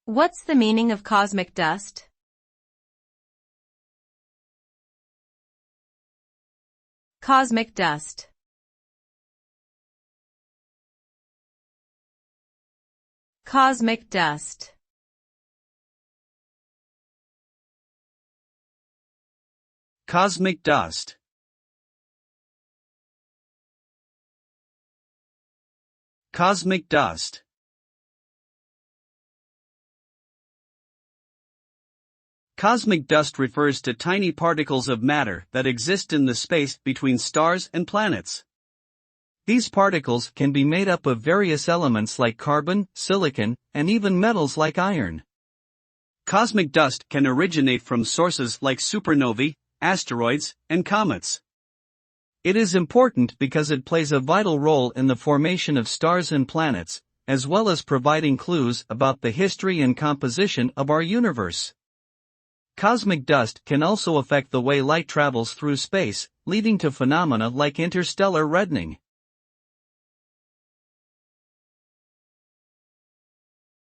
What's the meaning of cosmic dust? Cosmic dust. Cosmic dust. Cosmic dust. Cosmic dust. Cosmic dust refers to tiny particles of matter that exist in the space between stars and planets. These particles can be made up of various elements like carbon, silicon, and even metals like iron. Cosmic dust can originate from sources like supernovae, asteroids, and comets. It is important because it plays a vital role in the formation of stars and planets, as well as providing clues about the history and composition of our universe. Cosmic dust can also affect the way light travels through space, leading to phenomena like interstellar reddening.